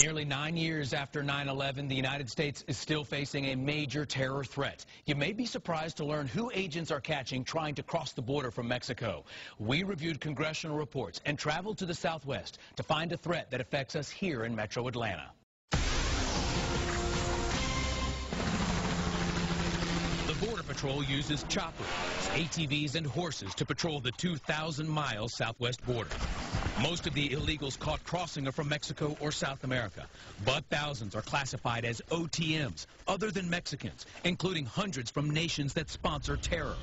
Nearly 9 years after 9/11, the United States is still facing a major terror threat. You may be surprised to learn who agents are catching trying to cross the border from Mexico. We reviewed congressional reports and traveled to the Southwest to find a threat that affects us here in Metro Atlanta. The Border Patrol uses choppers, ATVs, and horses to patrol the 2,000-mile southwest border. Most of the illegals caught crossing are from Mexico or South America, but thousands are classified as OTMs, other than Mexicans, including hundreds from nations that sponsor terror.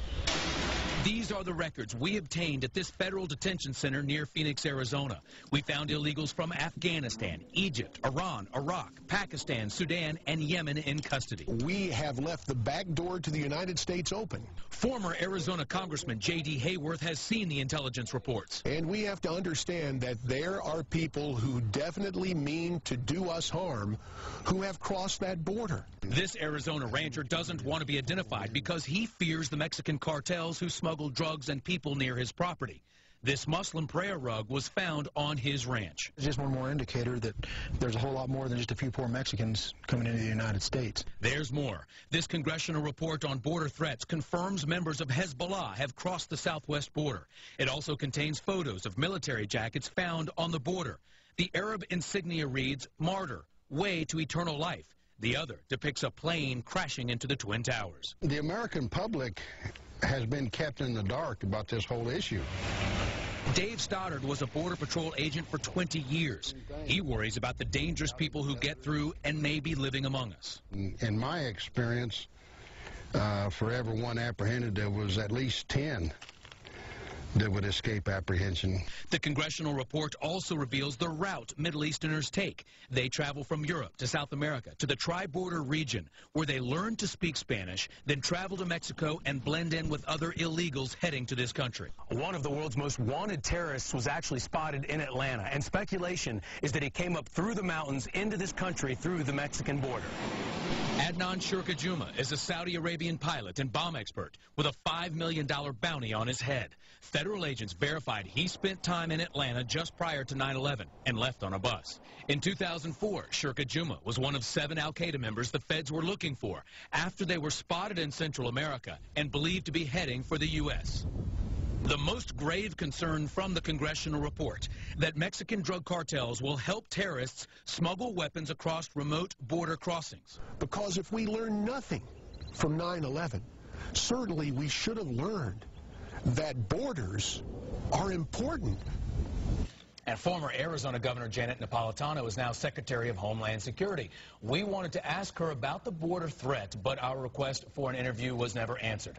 These are the records we obtained at this federal detention center near Phoenix, Arizona. We found illegals from Afghanistan, Egypt, Iran, Iraq, Pakistan, Sudan, and Yemen in custody. We have left the back door to the United States open. Former Arizona Congressman J.D. Hayworth has seen the intelligence reports. And we have to understand that there are people who definitely mean to do us harm who have crossed that border. This Arizona rancher doesn't want to be identified because he fears the Mexican cartels who smuggle drugs and people near his property. This Muslim prayer rug was found on his ranch. It's just one more indicator that there's a whole lot more than just a few poor Mexicans coming into the United States. There's more. This congressional report on border threats confirms members of Hezbollah have crossed the southwest border. It also contains photos of military jackets found on the border. The Arab insignia reads, "Martyr, way to eternal life." The other depicts a plane crashing into the Twin Towers. The American public has been kept in the dark about this whole issue. Dave Stoddard was a Border Patrol agent for 20 years. He worries about the dangerous people who get through and may be living among us. In my experience, for every one apprehended, there was at least 10 that would escape apprehension. The congressional report also reveals the route Middle Easterners take. They travel from Europe to South America to the tri-border region, where they learn to speak Spanish, then travel to Mexico and blend in with other illegals heading to this country. One of the world's most wanted terrorists was actually spotted in Atlanta, and speculation is that he came up through the mountains into this country through the Mexican border. Adnan Shurka Juma is a Saudi Arabian pilot and bomb expert with a $5 million bounty on his head. Federal agents verified he spent time in Atlanta just prior to 9/11 and left on a bus. In 2004, Shurka Juma was one of 7 al-Qaeda members the feds were looking for after they were spotted in Central America and believed to be heading for the U.S. The most grave concern from the congressional report, that Mexican drug cartels will help terrorists smuggle weapons across remote border crossings. Because if we learn nothing from 9/11, certainly we should have learned that borders are important. And former Arizona Governor Janet Napolitano is now Secretary of Homeland Security. We wanted to ask her about the border threat, but our request for an interview was never answered.